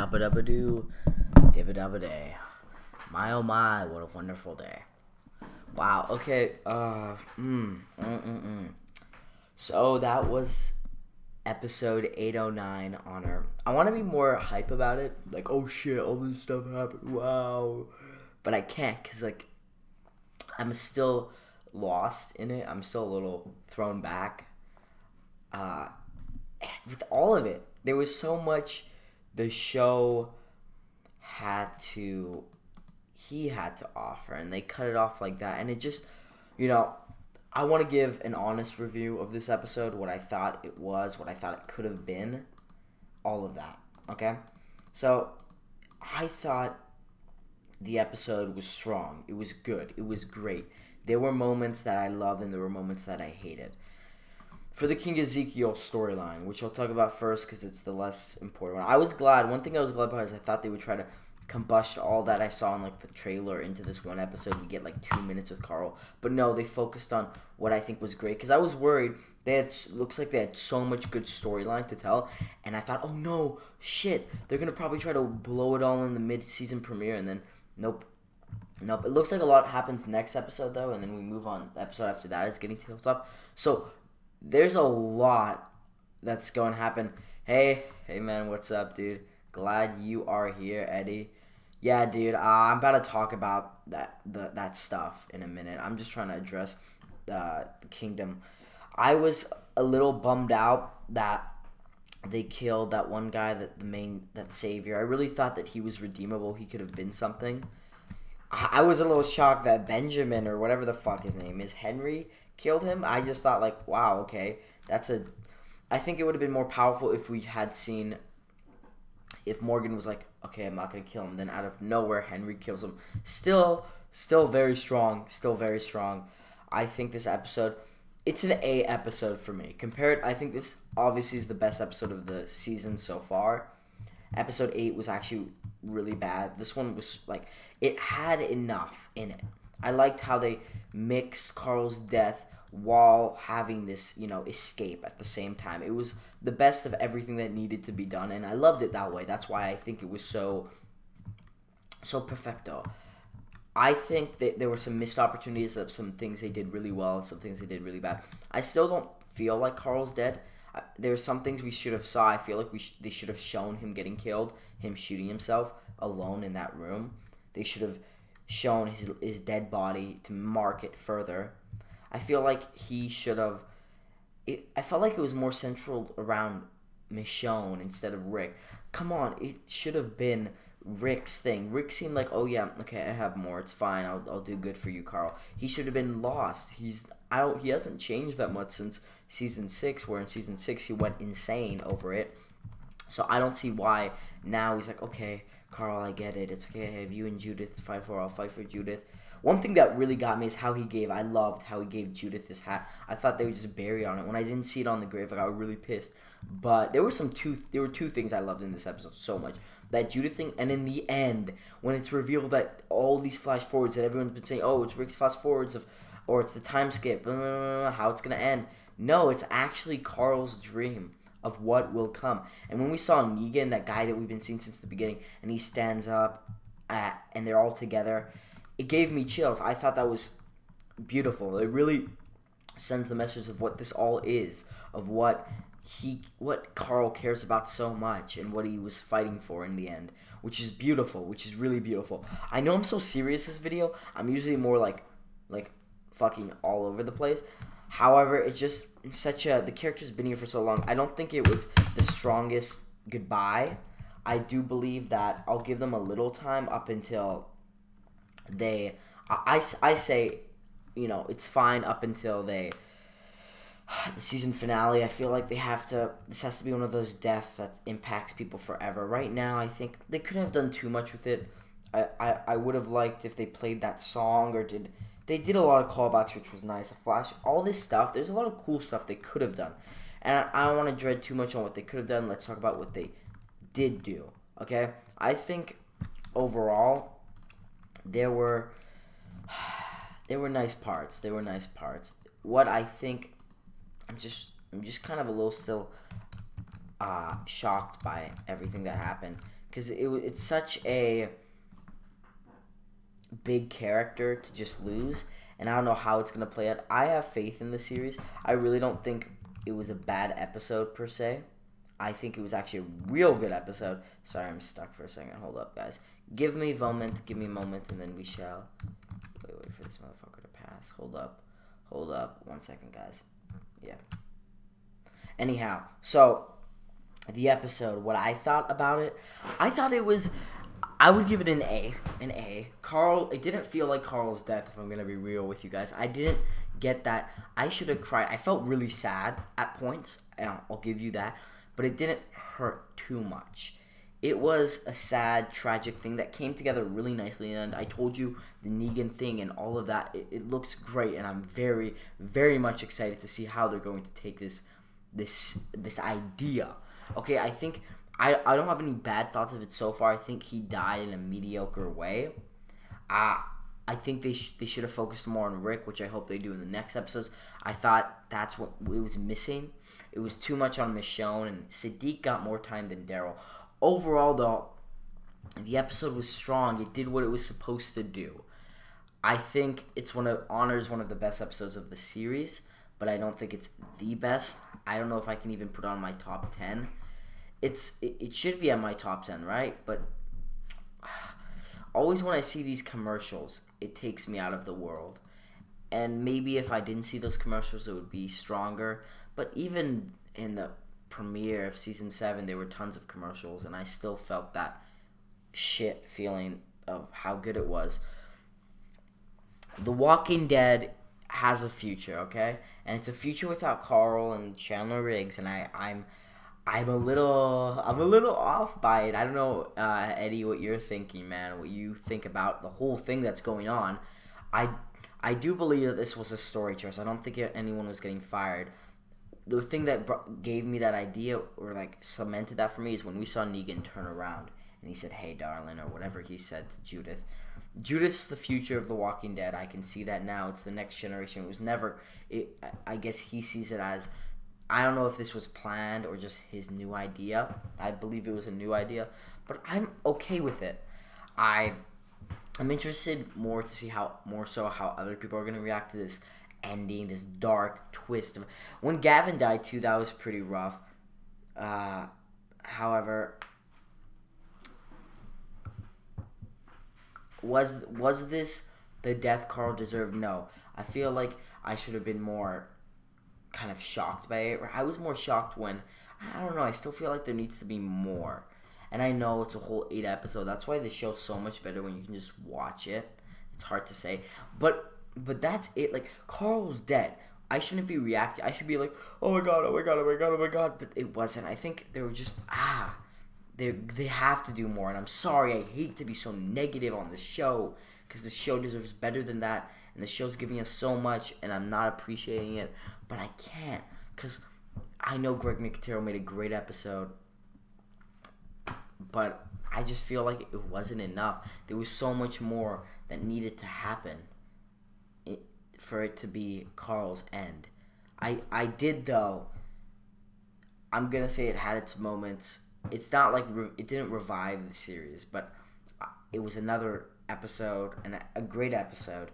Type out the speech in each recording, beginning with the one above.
Dabba dabba doo, dibba dabba day. My oh my, what a wonderful day. Wow, okay, So that was episode 809 on her. I want to be more hype about it. Like, oh shit, all this stuff happened, wow. But I can't, because, like, I'm still lost in it. I'm still a little thrown back. With all of it, there was so much the show he had to offer, and they cut it off like that, and it just, I want to give an honest review of this episode, what I thought it was, what I thought it could have been, all of that, okay? So, I thought the episode was strong, it was good, it was great. There were moments that I loved, and there were moments that I hated. For the King Ezekiel storyline, which I'll talk about first because it's the less important one. One thing I was glad about is I thought they would try to combust all that I saw in, like, the trailer into this one episode. We get, like, 2 minutes with Carl. But no, they focused on what I think was great. Because I was worried. Looks like they had so much good storyline to tell. And I thought, oh no, shit. They're going to probably try to blow it all in the mid-season premiere. And then, nope. Nope. It looks like a lot happens next episode, though. And then we move on. The episode after that is getting Hilltop. So, there's a lot that's going to happen. Hey man, what's up, dude? Glad you are here, Eddie. Yeah, dude, I'm about to talk about that stuff in a minute. I'm just trying to address the kingdom. I was a little bummed out that they killed that one guy, that savior. I really thought that he was redeemable. He could have been something. I was a little shocked that Benjamin, or whatever the fuck his name is, Henry, killed him. I just thought, like, wow, okay, I think it would have been more powerful if we had seen, if Morgan was like, okay, I'm not gonna kill him, then out of nowhere Henry kills him. Still very strong, I think this episode, it's an A episode for me. I think this obviously is the best episode of the season so far. Episode 8 was actually really bad. This one was, like, it had enough in it. I liked how they mixed Carl's death while having this, escape at the same time. It was the best of everything that needed to be done, and I loved it that way. That's why I think it was so perfecto. I think that there were some missed opportunities of some things they did really well, some things they did really bad. I still don't feel like Carl's dead. There are some things we should have saw. I feel like they should have shown him getting killed, him shooting himself alone in that room. They should have shown his dead body to mark it further. I feel like he should have. I felt like it was more central around Michonne instead of Rick. Come on, it should have been Rick's thing. Rick seemed like, oh yeah, okay, I have more. It's fine. I'll do good for you, Carl. He should have been lost. He hasn't changed that much since season 6, where in season 6 he went insane over it. So I don't see why now he's like, okay, Carl, I get it. It's okay. I have you and Judith to fight for. I'll fight for Judith. One thing that really got me is I loved how he gave Judith his hat. I thought they would just bury on it. When I didn't see it on the grave, I got really pissed. But there were two things I loved in this episode so much. That Judith thing, and in the end, when it's revealed that all these flash forwards that everyone's been saying, oh, it's Rick's flash forwards or it's the time skip, how it's gonna end. No, it's actually Carl's dream of what will come. And when we saw Negan, that guy that we've been seeing since the beginning, and he stands up, and they're all together, it gave me chills. I thought that was beautiful. It really sends the message of what this all is, of what Carl cares about so much, and what he was fighting for in the end, which is beautiful, which is really beautiful. I know I'm so serious this video. I'm usually more like fucking all over the place. However, it's just the character's been here for so long. I don't think it was the strongest goodbye. I do believe that I'll give them a little time up until I say, it's fine up until the season finale. I feel like this has to be one of those deaths that impacts people forever. Right now, I think they couldn't have done too much with it. I would have liked if they played that song they did a lot of callbacks, which was nice. A flash, all this stuff. There's a lot of cool stuff they could have done. And I don't want to dread too much on what they could have done. Let's talk about what they did do, okay? I think overall there were nice parts. What I think, I'm just kind of a little still shocked by everything that happened. because it's such a big character to just lose, and I don't know how it's gonna play out. I have faith in the series. I really don't think it was a bad episode per se. I think it was actually a real good episode. Sorry, I'm stuck for a second. Hold up, guys. Give me a moment, and then we shall. Wait for this motherfucker to pass. Hold up. 1 second, guys. Yeah. Anyhow, so the episode, what I thought about it, I thought it was, I would give it an A. An A. Carl, it didn't feel like Carl's death, if I'm going to be real with you guys. I didn't get that. I should have cried. I felt really sad at points, and I'll give you that. But it didn't hurt too much. It was a sad, tragic thing that came together really nicely. And I told you the Negan thing and all of that. It looks great, and I'm very, very much excited to see how they're going to take this idea. Okay, I think I don't have any bad thoughts of it so far. I think he died in a mediocre way. I think they should have focused more on Rick, which I hope they do in the next episodes. I thought that's what it was missing. It was too much on Michonne, and Sadiq got more time than Daryl. Overall, though, the episode was strong. It did what it was supposed to do. I think it's honors one of the best episodes of the series, but I don't think it's the best. I don't know if I can even put it on my top 10. It should be on my top 10, right? But always when I see these commercials, it takes me out of the world. And maybe if I didn't see those commercials, it would be stronger. But even in the premiere of season 7, there were tons of commercials, and I still felt that shit feeling of how good it was. The Walking Dead has a future, okay? And it's a future without Carl and Chandler Riggs, and I'm a little off by it. I don't know, Eddie, what you're thinking, man. What you think about the whole thing that's going on. I do believe that this was a story choice. I don't think anyone was getting fired. The thing that gave me that idea, or like cemented that for me, is when we saw Negan turn around and he said, "Hey, darling," or whatever he said to Judith. Judith's the future of The Walking Dead. I can see that now. It's the next generation. It was never. I guess he sees it as. I don't know if this was planned or just his new idea. I believe it was a new idea, but I'm okay with it. I'm interested more to see how other people are going to react to this ending, this dark twist. When Gavin died too, that was pretty rough. However, was this the death Carl deserved? No. I feel like I should have been more kind of shocked by it. I was more shocked when, I don't know, I still feel like there needs to be more. And I know it's a whole 8 episode. That's why the show's so much better when you can just watch it. It's hard to say. But that's it. Like, Carl's dead. I shouldn't be reacting. I should be like, oh my god, oh my god, oh my god, oh my god. But it wasn't. I think they were just, they have to do more. And I'm sorry, I hate to be so negative on the show, because the show deserves better than that. And the show's giving us so much, and I'm not appreciating it. But I can't, because I know Greg Nicotero made a great episode, but I just feel like it wasn't enough. There was so much more that needed to happen for it to be Carl's end. I did, though. I'm going to say it had its moments. It's not like it didn't revive the series, but it was another episode, and a great episode.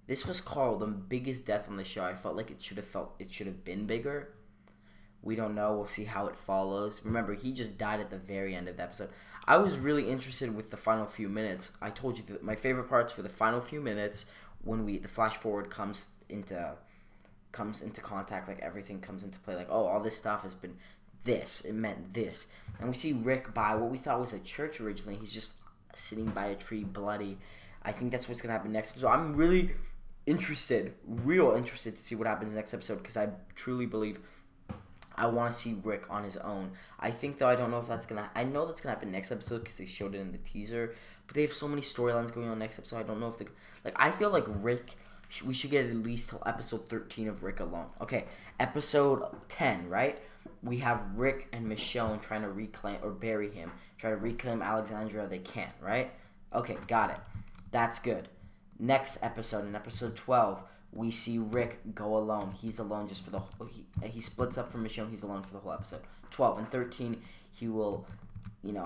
This was Carl, the biggest death on the show. I felt like it should have been bigger. We don't know. We'll see how it follows. Remember, he just died at the very end of the episode. I was really interested with the final few minutes. I told you that my favorite parts were the final few minutes when the flash forward comes into contact, like everything comes into play. Like, oh, all this stuff has been this. It meant this. And we see Rick by what we thought was a church originally. He's just sitting by a tree, bloody. I think that's what's going to happen next episode. I'm really real interested to see what happens next episode, because I truly believe I want to see Rick on his own. I think, though, I don't know if that's going to... I know that's going to happen next episode because they showed it in the teaser, but they have so many storylines going on next episode. I don't know if they... Like, I feel like Rick... We should get at least till episode 13 of Rick alone. Okay, episode 10, right? We have Rick and Michonne trying to reclaim... Or bury him. Try to reclaim Alexandria. They can't, right? Okay, got it. That's good. Next episode, in episode 12... we see Rick go alone. He's alone just for he splits up from Michonne. He's alone for the whole episode. 12 and 13, he will,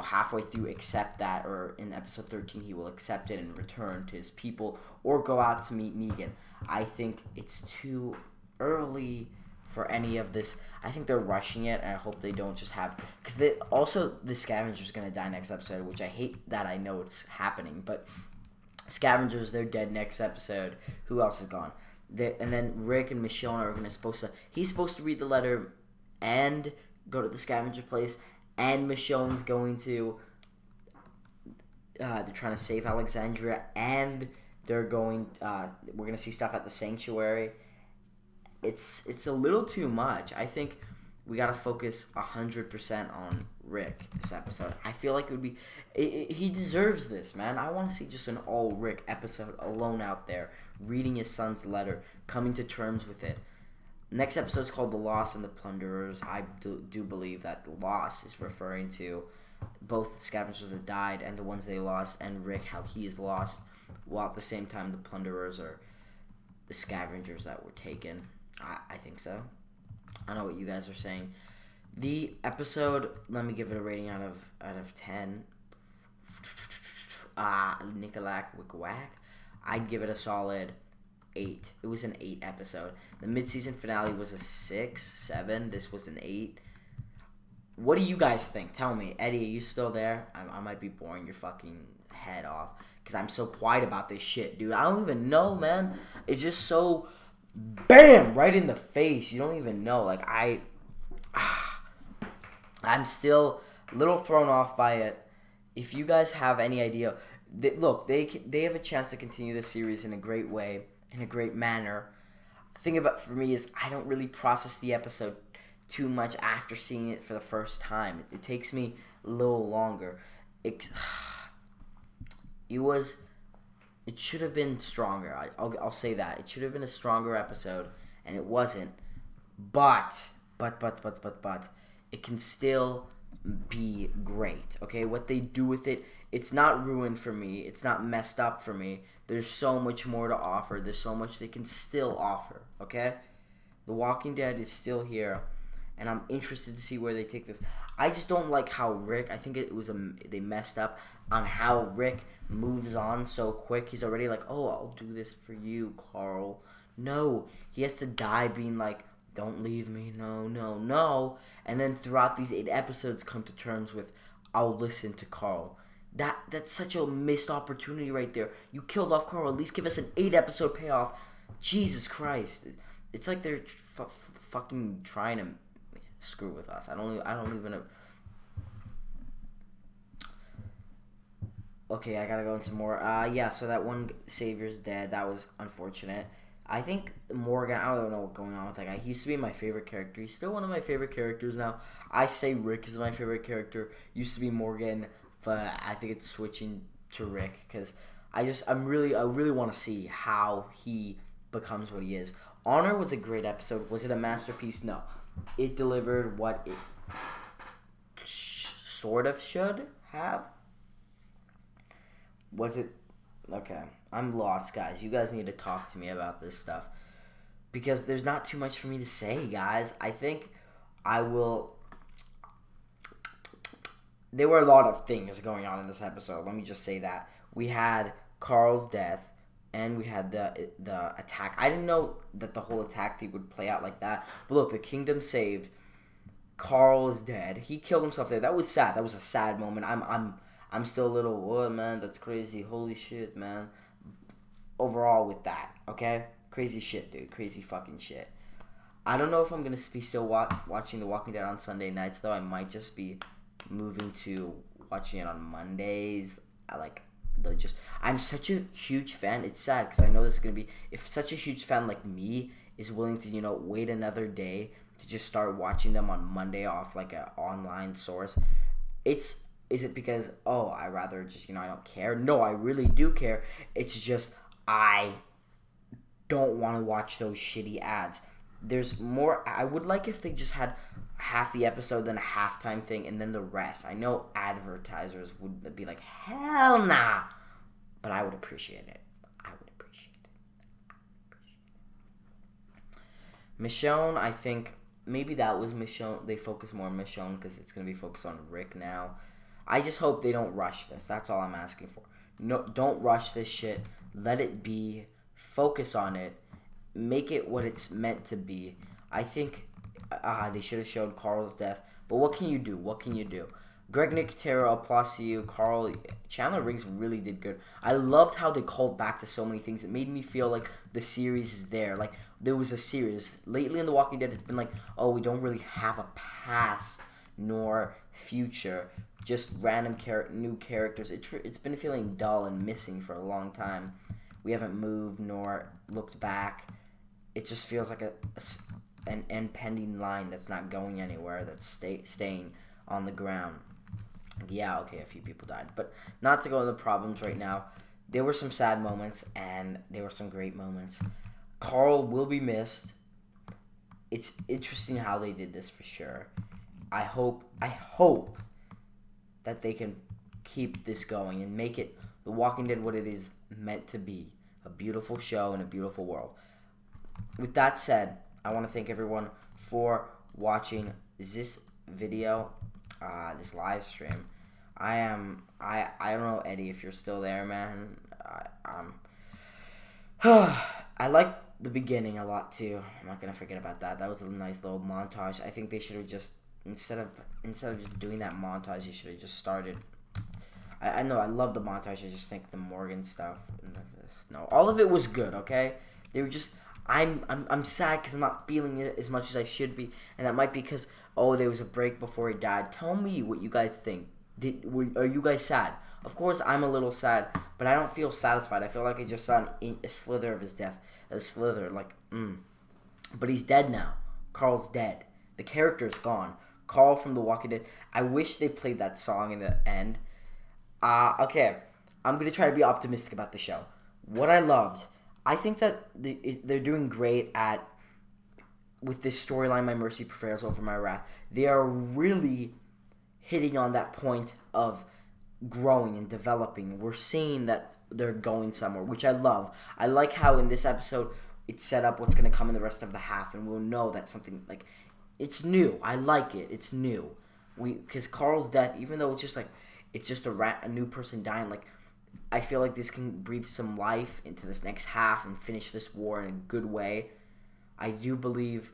halfway through accept that, or in episode 13 he will accept it and return to his people or go out to meet Negan. I think it's too early for any of this. I think they're rushing it, and I hope they don't just have, because the Scavenger's gonna die next episode, which I hate that I know it's happening, but Scavengers, they're dead next episode. Who else is gone? And then Rick and Michonne are he's supposed to read the letter and go to the Scavenger place, and Michonne's going to they're trying to save Alexandria, and they're going we're gonna see stuff at the sanctuary. It's a little too much. I think we gotta focus 100% on Rick this episode. I feel like it would be he deserves this, man. I want to see just an all Rick episode, alone out there reading his son's letter, coming to terms with it. Next episode is called The Lost and the Plunderers. I do believe that the loss is referring to both the Scavengers that died and the ones they lost, and Rick, how he is lost, while at the same time the Plunderers are the Scavengers that were taken. I think so. I don't know what you guys are saying. The episode, let me give it a rating out of 10. Nicolak Wickwhack. I'd give it a solid 8. It was an 8 episode. The mid-season finale was a 6, 7. This was an 8. What do you guys think? Tell me. Eddie, are you still there? I might be boring your fucking head off because I'm so quiet about this shit, dude. I don't even know, man. It's just so bam, right in the face. You don't even know. Like, I'm still a little thrown off by it. If you guys have any idea, look, they have a chance to continue this series in a great way, in a great manner. The thing about for me is I don't really process the episode too much after seeing it for the first time. It takes me a little longer. It should have been stronger. I'll say that. It should have been a stronger episode, and it wasn't. But it can still be great, okay? What they do with it, it's not ruined for me. It's not messed up for me. There's so much more to offer. There's so much they can still offer, okay? The Walking Dead is still here, and I'm interested to see where they take this. I just don't like how Rick, I think they messed up on how Rick moves on so quick. He's already like, oh, I'll do this for you, Carl. No, he has to die being like, don't leave me, no. And then throughout these 8 episodes come to terms with, I'll listen to Carl. That's such a missed opportunity right there. You killed off Carl. At least give us an 8-episode payoff. Jesus Christ. It's like they're fucking trying to screw with us. I don't even know. Okay, I gotta go into more. Yeah, so that one Savior's dead. That was unfortunate. I think Morgan, I don't know what's going on with that guy. He used to be my favorite character. He's still one of my favorite characters now. I say Rick is my favorite character. Used to be Morgan, but I think it's switching to Rick because I really want to see how he becomes what he is. Honor was a great episode. Was it a masterpiece? No. It delivered what it sort of should have. Was it? Okay. I'm lost, guys. You guys need to talk to me about this stuff. Because there's not too much for me to say, guys. I think I will... There were a lot of things going on in this episode. Let me just say that. We had Carl's death, and we had the attack. I didn't know that the whole attack thing would play out like that. But look, the kingdom saved. Carl is dead. He killed himself there. That was sad. That was a sad moment. I'm still a little, what, man? That's crazy. Holy shit, man. Overall with that, okay? Crazy shit, dude. Crazy fucking shit. I don't know if I'm going to be still watching The Walking Dead on Sunday nights, though. I might just be moving to watching it on Mondays. I'm such a huge fan. It's sad because I know this is going to be, if such a huge fan like me is willing to, wait another day to just start watching them on Monday off like an online source, is it because, I rather just, I don't care? No, I really do care. It's just, I don't want to watch those shitty ads. There's more. I would like if they just had half the episode, then a halftime thing, and then the rest. I know advertisers would be like, hell nah. But I would appreciate it. Michonne, I think maybe that was Michonne. They focus more on Michonne because it's going to be focused on Rick now. I just hope they don't rush this. That's all I'm asking for. No, don't rush this shit. Let it be. Focus on it. Make it what it's meant to be. I think they should have showed Carl's death. But what can you do? What can you do? Greg Nicotero, applause to you. Carl, Chandler Riggs really did good. I loved how they called back to so many things. It made me feel like the series is there. Like, there was a series. Lately in The Walking Dead, it's been like, oh, we don't really have a past nor future. Just random new characters. It's been feeling dull and missing for a long time. We haven't moved nor looked back. It just feels like an impending line that's not going anywhere, that's staying on the ground. Yeah, okay, a few people died. But not to go into problems right now. There were some sad moments, and there were some great moments. Carl will be missed. It's interesting how they did this for sure. I hope that they can keep this going and make it The Walking Dead what it is meant to be. A beautiful show in a beautiful world. With that said, I want to thank everyone for watching this video, this live stream. I don't know, Eddie, if you're still there, man. I like the beginning a lot too. I'm not gonna forget about that. That was a nice little montage. I think they should have just instead of just doing that montage, you should have just started. I know I love the montage. I just think the Morgan stuff. No, all of it was good. Okay, they were just. I'm sad because I'm not feeling it as much as I should be, and that might be because there was a break before he died. Tell me what you guys think. Are you guys sad? Of course, I'm a little sad, but I don't feel satisfied. I feel like I just saw a slither of his death, a slither, like But he's dead now. Carl's dead. The character's gone. Carl from The Walking Dead. I wish they played that song in the end. Okay, I'm gonna try to be optimistic about the show. What I loved. I think that they're doing great with this storyline, My Mercy Prevails Over My Wrath. They are really hitting on that point of growing and developing. We're seeing that they're going somewhere, which I love. I like how in this episode it's set up what's going to come in the rest of the half, and we'll know that something, like, it's new. I like it. It's new. Because Carl's death, even though it's just a new person dying, like, I feel like this can breathe some life into this next half and finish this war in a good way. I do believe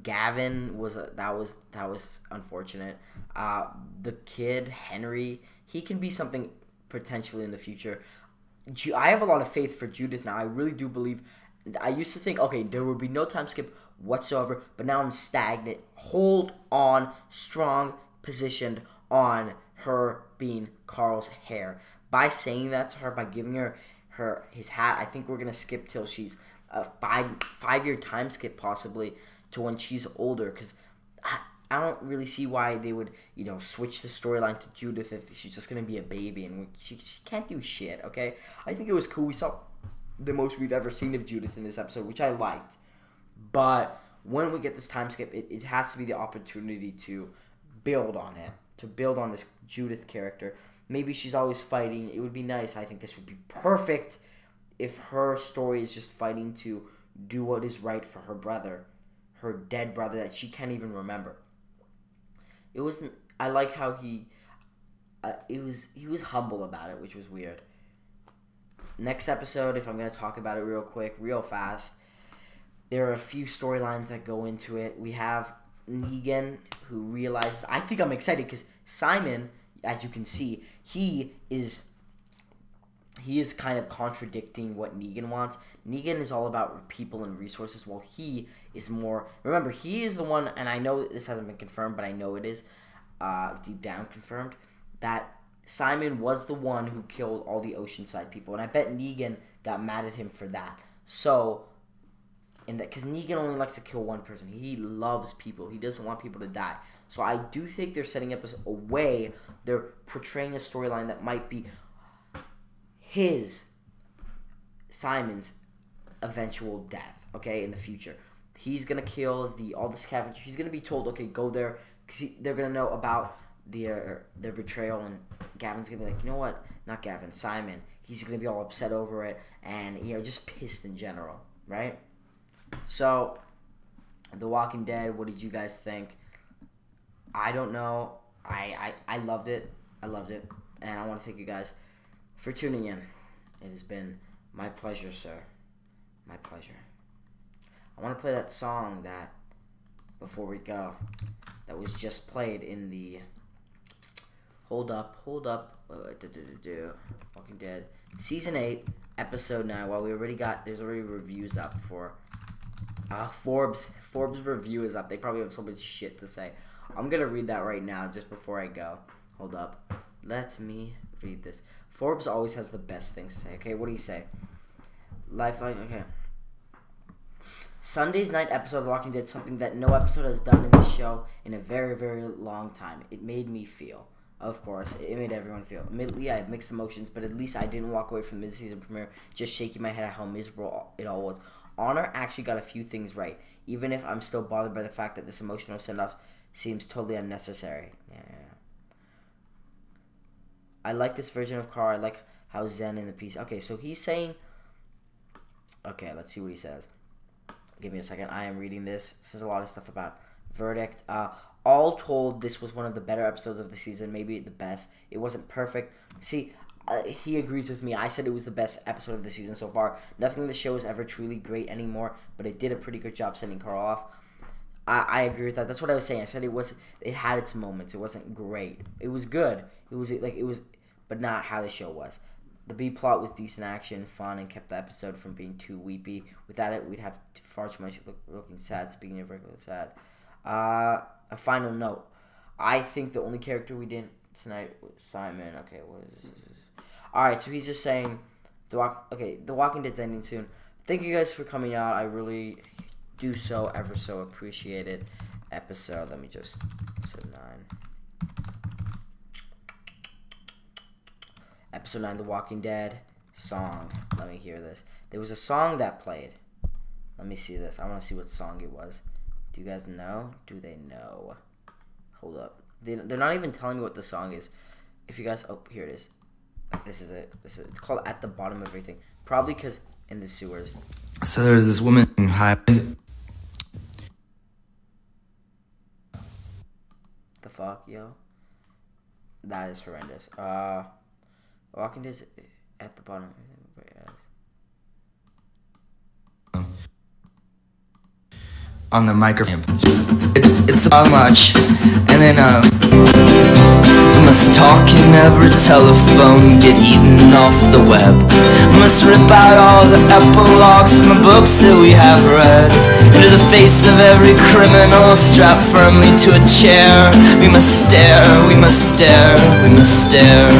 Gavin that was unfortunate. The kid Henry, he can be something potentially in the future. I have a lot of faith for Judith now. I really do believe. I used to think, okay, there would be no time skip whatsoever, but now I'm stagnant. Hold on, strong, positioned on her being Carl's heir. By saying that to her, by giving her his hat, I think we're gonna skip till she's a five-year time skip possibly to when she's older, because I don't really see why they would switch the storyline to Judith if she's just gonna be a baby and she can't do shit. Okay, I think it was cool. We saw the most we've ever seen of Judith in this episode, which I liked, but when we get this time skip, it has to be the opportunity to build on it. To build on this Judith character. Maybe she's always fighting. It would be nice. I think this would be perfect if her story is just fighting to do what is right for her brother, her dead brother that she can't even remember. It wasn't. I like how he was humble about it, which was weird. Next episode, if I'm gonna talk about it real quick, real fast, there are a few storylines that go into it. We have Negan, who realizes, I think I'm excited because Simon, as you can see, he is kind of contradicting what Negan wants. Negan is all about people and resources, while he is more, remember, he is the one, and I know this hasn't been confirmed, but I know it is deep down confirmed, that Simon was the one who killed all the Oceanside people, and I bet Negan got mad at him for that. So, because Negan only likes to kill one person. He loves people. He doesn't want people to die. So I do think they're setting up a way. They're portraying a storyline that might be Simon's eventual death, okay, in the future. He's going to kill all the scavengers. He's going to be told, okay, go there, because they're going to know about their betrayal, and Gavin's going to be like, you know what? Not Gavin, Simon. He's going to be all upset over it, and, just pissed in general, right? So, The Walking Dead, what did you guys think? I don't know. I loved it. I loved it. And I want to thank you guys for tuning in. It has been my pleasure, sir. My pleasure. I want to play that song that, before we go, that was just played in the Hold Up, Walking Dead Season 8, Episode 9. Well, there's already reviews up for Forbes review is up. They probably have so much shit to say. I'm gonna read that right now just before I go. Hold up. Let me read this. Forbes always has the best things to say. Okay, what do you say? Lifeline, okay. Sunday's night episode of Walking Dead, something that no episode has done in this show in a very, very long time. It made me feel. Of course, it made everyone feel. Admittedly, I have mixed emotions, but at least I didn't walk away from the mid-season premiere just shaking my head at how miserable it all was. Honor actually got a few things right, even if I'm still bothered by the fact that this emotional send-off seems totally unnecessary. Yeah. I like this version of Carl. I like how zen in the piece. Okay, so he's saying... Okay, let's see what he says. Give me a second. I am reading this. This is a lot of stuff about verdict. All told, this was one of the better episodes of the season, maybe the best. It wasn't perfect. See, he agrees with me. I said it was the best episode of the season so far. Nothing in the show is ever truly great anymore, but it did a pretty good job sending Carl off. I agree with that. That's what I was saying. I said it had its moments. It wasn't great. It was good. It was, but not how the show was. The B plot was decent action, fun, and kept the episode from being too weepy. Without it, we'd have far too much looking sad. Speaking of regular sad. A final note. I think the only character we didn't tonight was Simon. Okay, what is this? Alright, so he's just saying, The Walking Dead's ending soon. Thank you guys for coming out. I really do ever so appreciate it. Episode 9. Episode 9, The Walking Dead song. Let me hear this. There was a song that played. Let me see this. I want to see what song it was. Do you guys know? Do they know? Hold up. They're not even telling me what the song is. If you guys... Oh, here it is. This is it. It's called At the Bottom of Everything. Probably because in the sewers. So there's this woman in high... The fuck, yo? That is horrendous. Walking Dead At the Bottom of Everything. On the microphone. It's so much. And then, we must talk in every telephone, get eaten off the web. Must rip out all the epilogues from the books that we have read. Into the face of every criminal, strapped firmly to a chair. We must stare, we must stare, we must stare.